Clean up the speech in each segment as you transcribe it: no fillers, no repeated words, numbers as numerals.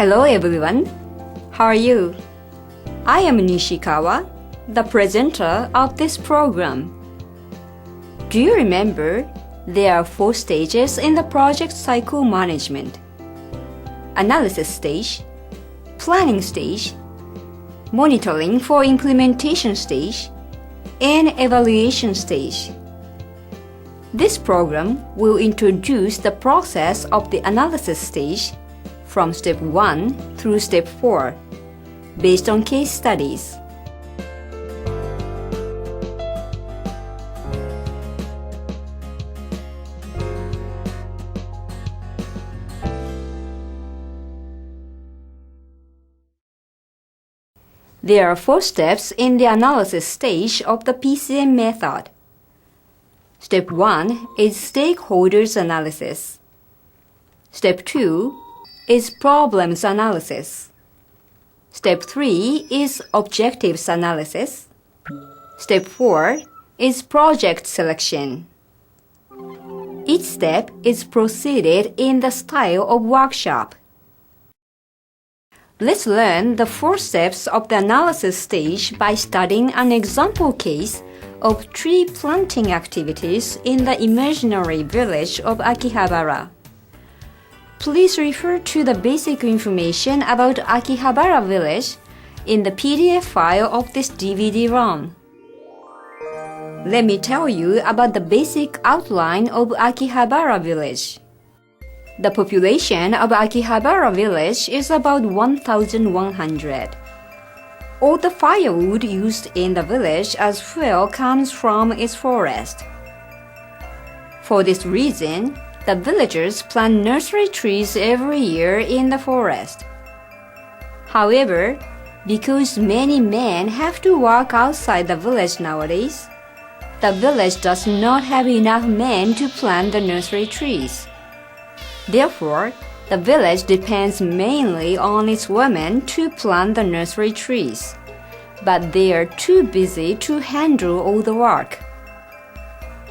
Hello everyone, how are you? I am Nishikawa, the presenter of this program. Do you remember there are 4 stages in the project cycle management? Analysis stage, planning stage, monitoring for implementation stage, and evaluation stage. This program will introduce the process of the analysis stage from Step 1 through Step 4 based on case studies. There are 4 steps in the analysis stage of the PCM method. Step 1 is stakeholders analysis. Step 2 is problems analysis. Step 3 is objectives analysis. Step 4 is project selection. Each step is proceeded in the style of workshop. Let's learn the 4 steps of the analysis stage by studying an example case of tree planting activities in the imaginary village of Akihabara. Please refer to the basic information about Akihabara village in the PDF file of this DVD-ROM. Let me tell you about the basic outline of Akihabara village. The population of Akihabara village is about 1,100. All the firewood used in the village as fuel comes from its forest. For this reason, the villagers plant nursery trees every year in the forest. However, because many men have to work outside the village nowadays, the village does not have enough men to plant the nursery trees. Therefore, the village depends mainly on its women to plant the nursery trees, but they are too busy to handle all the work.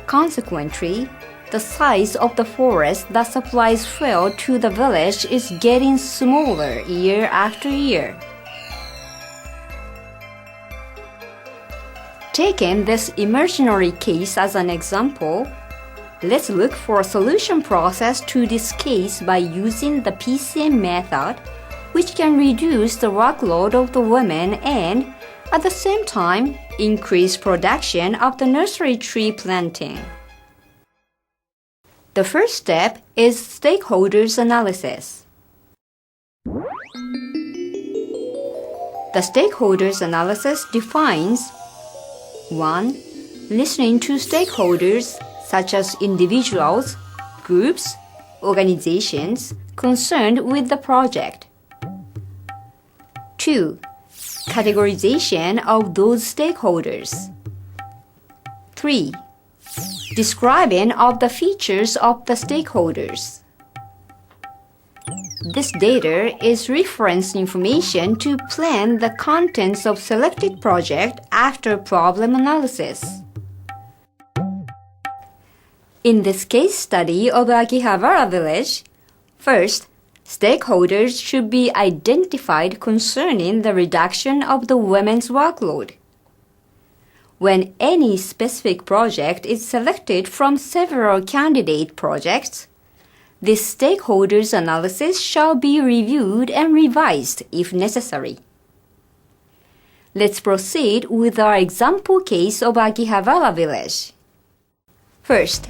Consequently, the size of the forest that supplies fuel to the village is getting smaller year after year. Taking this imaginary case as an example, let's look for a solution process to this case by using the PCM method, which can reduce the workload of the women and, at the same time, increase production of the nursery tree planting. The first step is stakeholders analysis. The stakeholders analysis defines 1. Listening to stakeholders such as individuals, groups, organizations concerned with the project. 2. Categorization of those stakeholders. 3. Describing of the features of the stakeholders. This data is reference information to plan the contents of selected project after problem analysis. In this case study of Akihabara village, first, stakeholders should be identified concerning the reduction of the women's workload. When any specific project is selected from several candidate projects, this stakeholders analysis shall be reviewed and revised if necessary. Let's proceed with our example case of Akihabara village. First,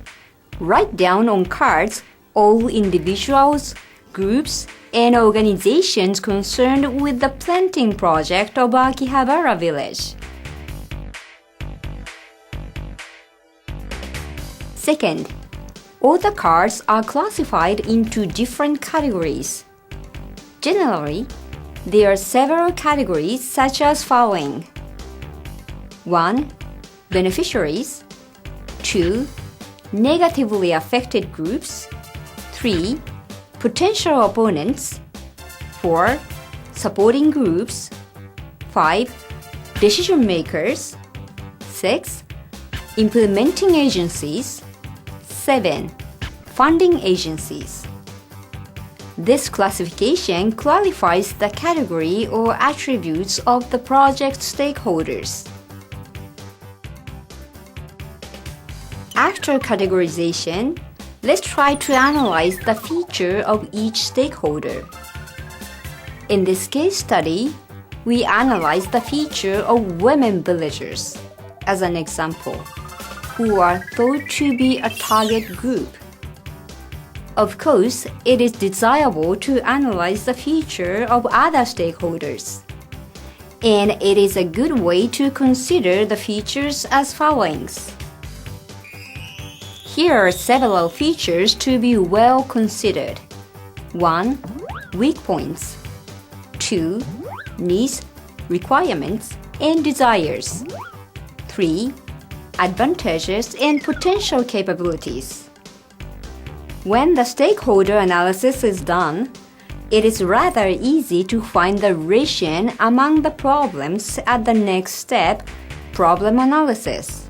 write down on cards all individuals, groups, and organizations concerned with the planting project of Akihabara village. Second, all the cards are classified into different categories. Generally, there are several categories such as following: 1. Beneficiaries. 2. Negatively affected groups. 3. Potential opponents. 4. Supporting groups. 5. Decision makers. 6. Implementing agencies. 7. Funding agencies. This classification clarifies the category or attributes of the project stakeholders. After categorization, let's try to analyze the feature of each stakeholder. In this case study, we analyze the feature of women villagers, as an example, who are thought to be a target group. Of course, it is desirable to analyze the feature of other stakeholders. And it is a good way to consider the features as follows. Here are several features to be well considered. 1. Weak points. 2. Needs, requirements, and desires. 3. Advantages and potential capabilities. When the stakeholder analysis is done, it is rather easy to find the relation among the problems at the next step, problem analysis.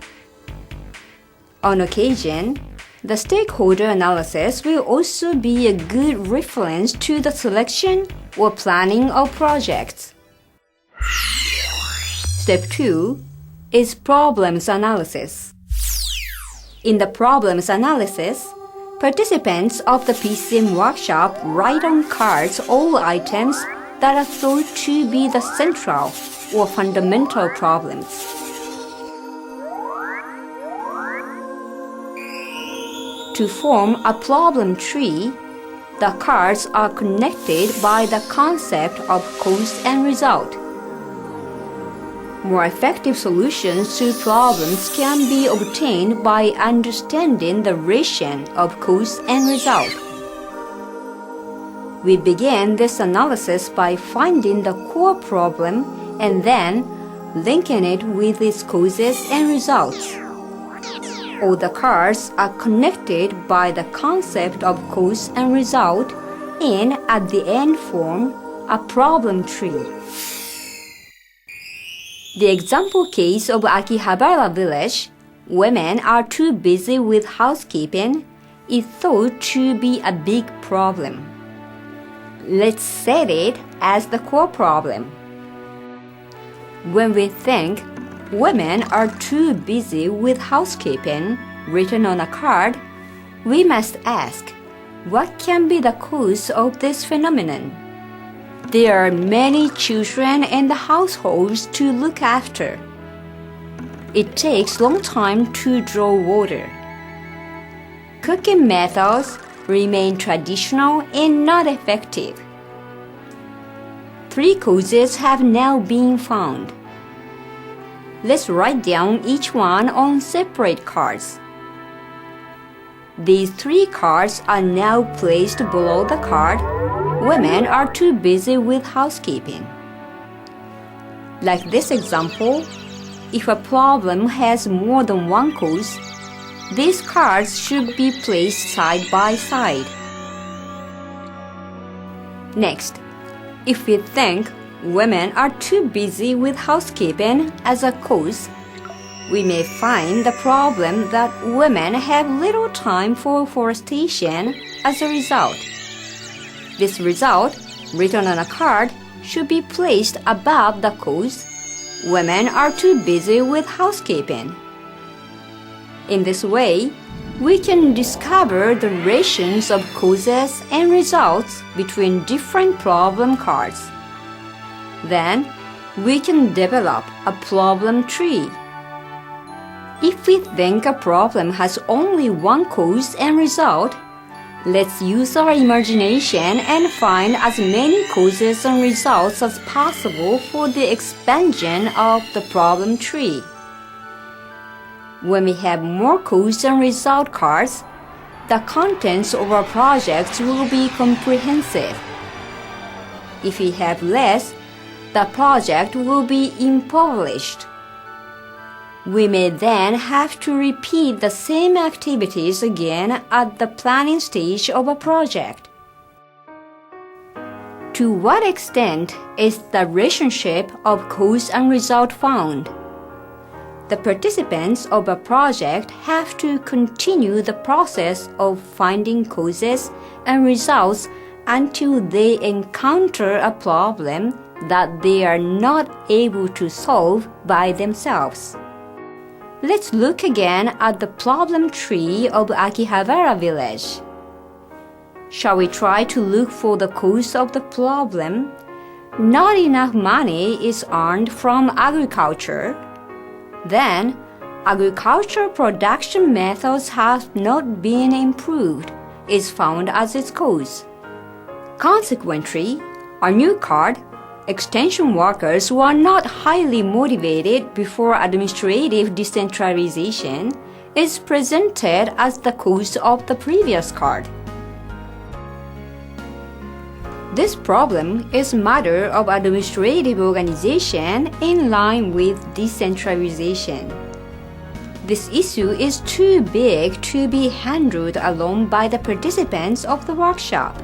On occasion, the stakeholder analysis will also be a good reference to the selection or planning of projects. Step 2 is problems analysis. In the problems analysis, participants of the PCM workshop write on cards all items that are thought to be the central or fundamental problems. To form a problem tree, the cards are connected by the concept of cause and result. More effective solutions to problems can be obtained by understanding the relation of cause and result. We begin this analysis by finding the core problem and then linking it with its causes and results. All the cards are connected by the concept of cause and result and at the end form a problem tree. The example case of Akihabara village, women are too busy with housekeeping, is thought to be a big problem. Let's set it as the core problem. When we think women are too busy with housekeeping written on a card, we must ask, what can be the cause of this phenomenon? There are many children in the households to look after. It takes a long time to draw water. Cooking methods remain traditional and not effective. 3 causes have now been found. Let's write down each one on separate cards. These 3 cards are now placed below the card, women are too busy with housekeeping. Like this example, if a problem has more than one cause, these cards should be placed side by side. Next, if we think women are too busy with housekeeping as a cause, we may find the problem that women have little time for forestation as a result. This result, written on a card, should be placed above the cause, women are too busy with housekeeping. In this way, we can discover the relations of causes and results between different problem cards. Then, we can develop a problem tree. If we think a problem has only one cause and result, let's use our imagination and find as many causes and results as possible for the expansion of the problem tree. When we have more cause and result cards, the contents of our projects will be comprehensive. If we have less, the project will be impoverished. We may then have to repeat the same activities again at the planning stage of a project. To what extent is the relationship of cause and result found? The participants of a project have to continue the process of finding causes and results until they encounter a problem that they are not able to solve by themselves. Let's look again at the problem tree of Akihabara village. Shall we try to look for the cause of the problem? Not enough money is earned from agriculture. Then, agricultural production methods have not been improved is found as its cause. Consequently, a new card, extension workers were not highly motivated before administrative decentralization is presented as the cause of the previous card. This problem is a matter of administrative organization in line with decentralization. This issue is too big to be handled alone by the participants of the workshop.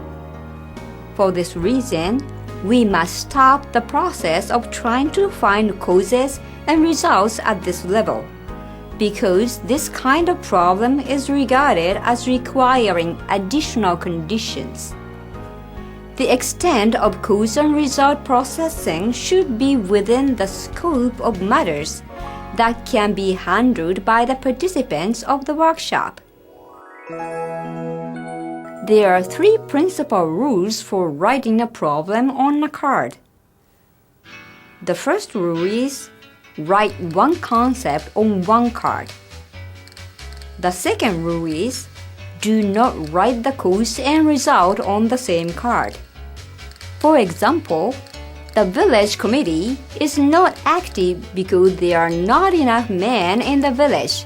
For this reason, we must stop the process of trying to find causes and results at this level, because this kind of problem is regarded as requiring additional conditions. The extent of cause and result processing should be within the scope of matters that can be handled by the participants of the workshop. There are 3 principal rules for writing a problem on a card. The first rule is write one concept on one card. The second rule is do not write the cause and result on the same card. For example, the village committee is not active because there are not enough men in the village.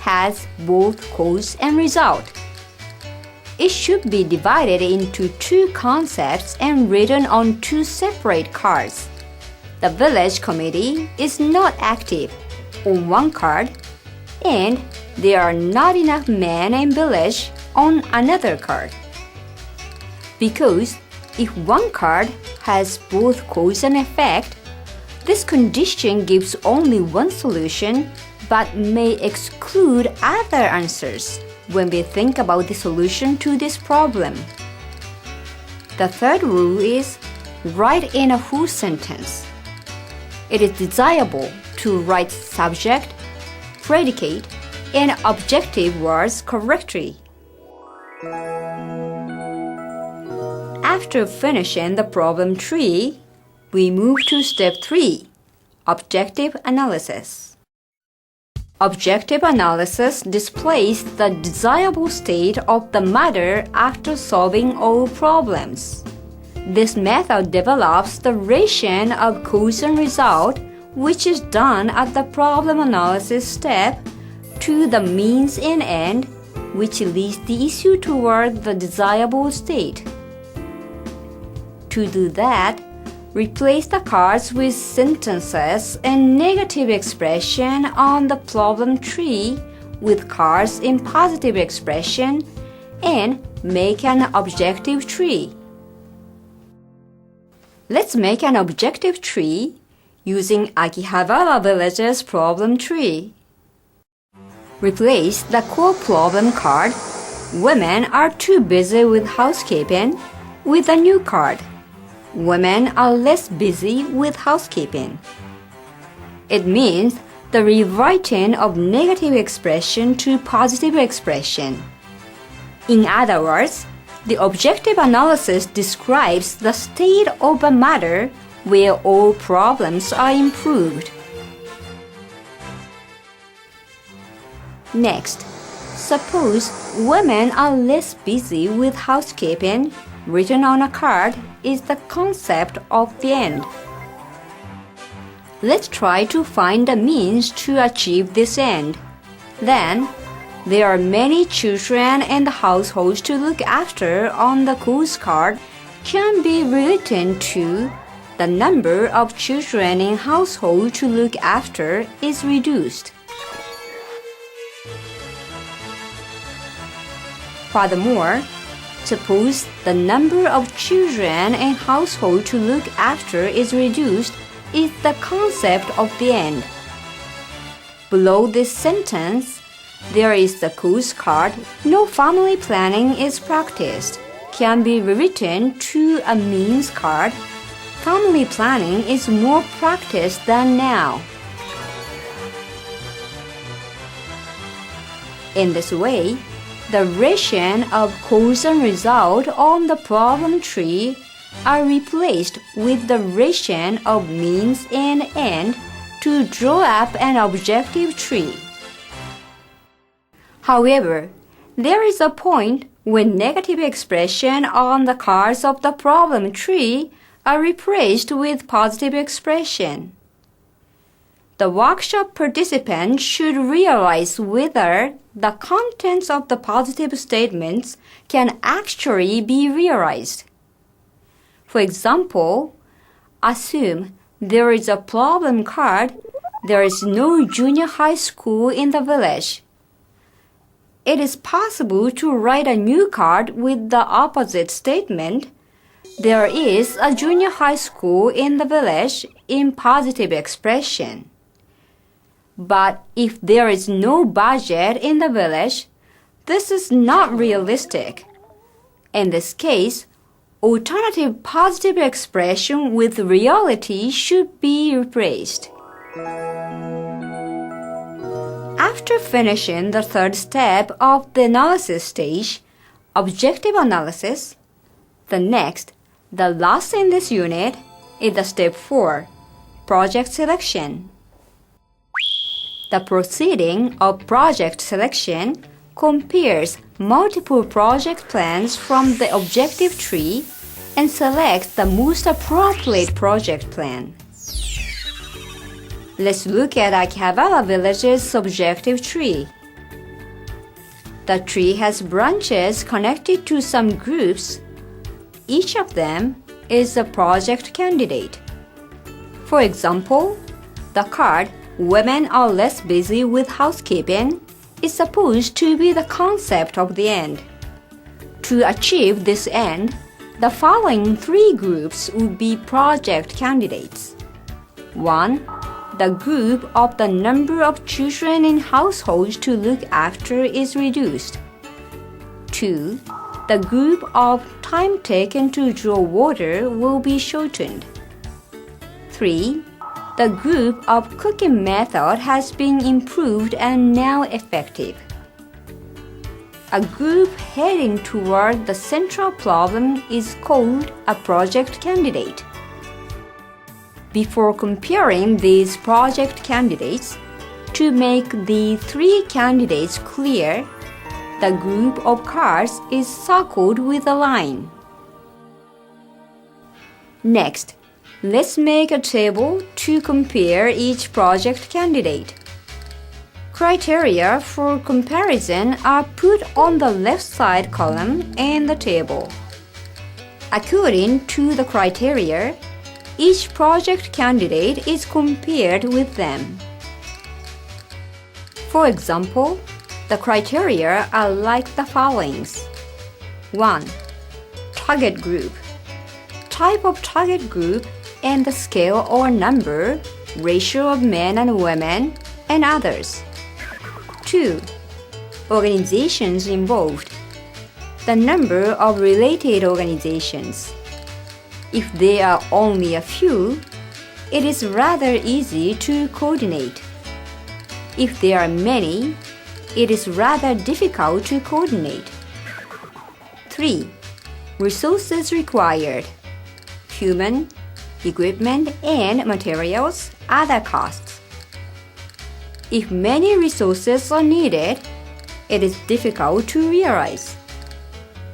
Has both cause and result. It should be divided into 2 concepts and written on 2 separate cards. The village committee is not active on one card, and there are not enough men in village on another card. Because if one card has both cause and effect, this condition gives only one solution but may exclude other answers when we think about the solution to this problem. The third rule is write in a full sentence. It is desirable to write subject, predicate, and objective words correctly. After finishing the problem tree, we move to step 3, objective analysis. Objective analysis displays the desirable state of the matter after solving all problems. This method develops the relation of cause and result, which is done at the problem analysis step, to the means and end, which leads the issue toward the desirable state. To do that, replace the cards with sentences and negative expression on the problem tree with cards in positive expression and make an objective tree. Let's make an objective tree using Akihabara village's problem tree. Replace the core problem card, women are too busy with housekeeping, with a new card. Women are less busy with housekeeping. It means the rewriting of negative expression to positive expression. In other words, the objective analysis describes the state of a matter where all problems are improved. Next, suppose women are less busy with housekeeping. Written on a card is the concept of the end. Let's try to find the means to achieve this end. Then, there are many children in the household to look after on the cause card can be written to the number of children in household to look after is reduced. Furthermore, suppose the number of children in household to look after is reduced is the concept of the end. Below this sentence, there is the cause card, no family planning is practiced, can be rewritten to a means card, family planning is more practiced than now. In this way, the relation of cause and result on the problem tree are replaced with the relation of means and end to draw up an objective tree. However, there is a point when negative expression on the cards of the problem tree are replaced with positive expression. The workshop participants should realize whether the contents of the positive statements can actually be realized. For example, assume there is a problem card, there is no junior high school in the village. It is possible to write a new card with the opposite statement, there is a junior high school in the village, in positive expression. But if there is no budget in the village, this is not realistic. In this case, alternative positive expression with reality should be replaced. After finishing the third step of the analysis stage, objective analysis, the last in this unit is the step 4, project selection. The proceeding of project selection compares multiple project plans from the objective tree and selects the most appropriate project plan. Let's look at Akihabara village's objective tree. The tree has branches connected to some groups. Each of them is a project candidate. For example, the card "Women are less busy with housekeeping" is supposed to be the concept of the end. To achieve this end, the following 3 groups would be project candidates. 1. The group of the number of children in households to look after is reduced. 2. The group of time taken to draw water will be shortened. 3. The group of cooking method has been improved and now effective. A group heading toward the central problem is called a project candidate. Before comparing these project candidates, to make the 3 candidates clear, the group of cards is circled with a line. Next, let's make a table to compare each project candidate. Criteria for comparison are put on the left side column in the table. According to the criteria, each project candidate is compared with them. For example, the criteria are like the following. 1. Target group. Type of target group and the scale or number, ratio of men and women, and others. 2. Organizations involved. The number of related organizations. If there are only a few, it is rather easy to coordinate. If there are many, it is rather difficult to coordinate. 3. Resources required. Human, equipment, and materials, other costs. If many resources are needed, it is difficult to realize.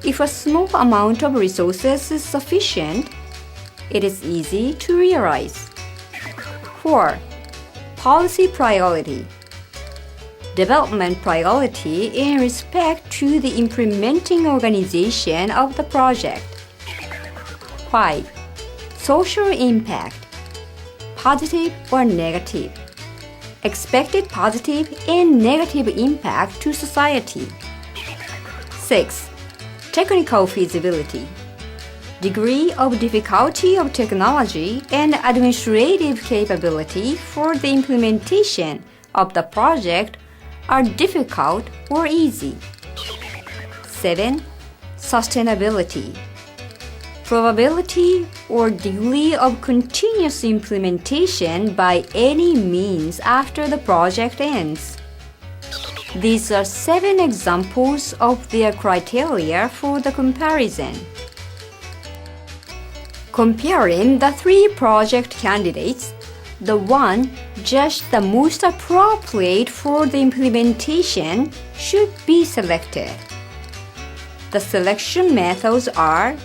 If a small amount of resources is sufficient, it is easy to realize. 4. Policy priority. Development priority in respect to the implementing organization of the project. 5. Social impact. Positive or negative. Expected positive and negative impact to society. 6. Technical feasibility. Degree of difficulty of technology and administrative capability for the implementation of the project are difficult or easy. 7. Sustainability. Probability or degree of continuous implementation by any means after the project ends. These are 7 examples of their criteria for the comparison. Comparing the 3 project candidates, the one judged the most appropriate for the implementation should be selected. The selection methods are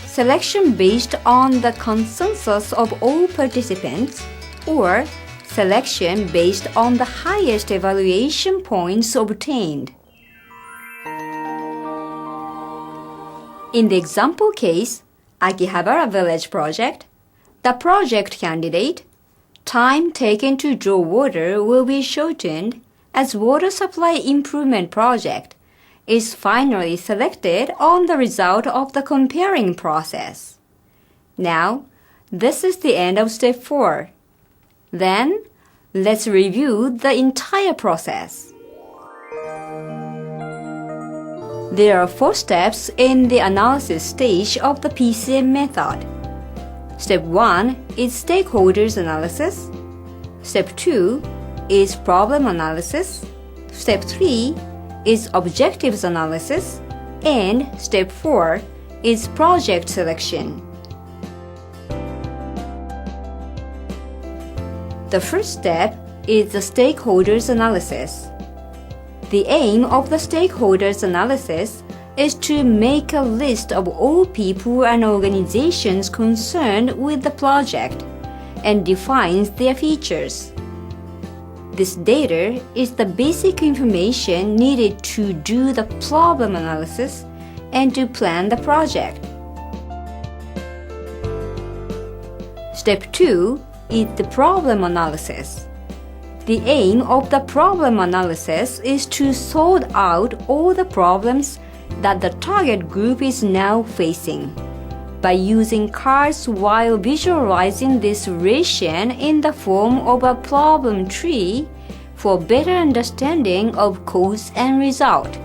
selection based on the consensus of all participants or selection based on the highest evaluation points obtained. In the example case, Akihabara Village Project, the project candidate, time taken to draw water will be shortened as water supply improvement project is finally selected on the result of the comparing process. Now, this is the end of step 4. Then, let's review the entire process. There are 4 steps in the analysis stage of the PCM method. Step 1 is stakeholders analysis. Step 2 is problem analysis. Step 3 is objectives analysis. And step 4 is project selection. The first step is the stakeholders analysis. The aim of the stakeholders analysis is to make a list of all people and organizations concerned with the project and defines their features. This data is the basic information needed to do the problem analysis and to plan the project. Step 2 is the problem analysis. The aim of the problem analysis is to sort out all the problems that the target group is now facing by using cards while visualizing this relation in the form of a problem tree for better understanding of cause and result.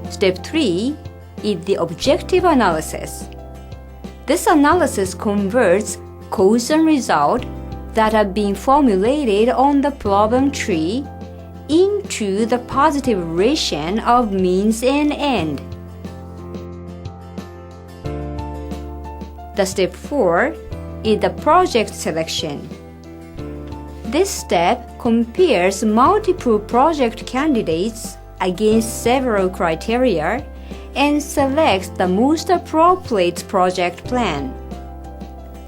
Step 3 is the objective analysis. This analysis converts cause and result that have been formulated on the problem tree into the positive relation of means and end. The step 4 is the project selection. This step compares multiple project candidates against several criteria and selects the most appropriate project plan.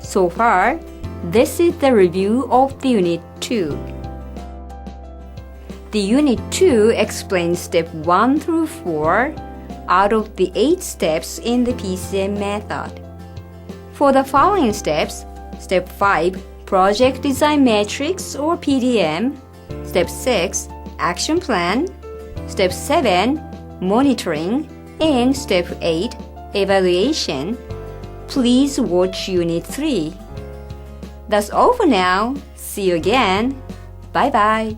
So far, this is the review of the Unit 2. The Unit 2 explains step 1 through 4 out of the 8 steps in the PCM method. For the following steps, Step 5, Project Design Matrix or PDM, Step 6, Action Plan, Step 7, Monitoring, and Step 8, Evaluation, please watch Unit 3. That's all for now. See you again. Bye bye.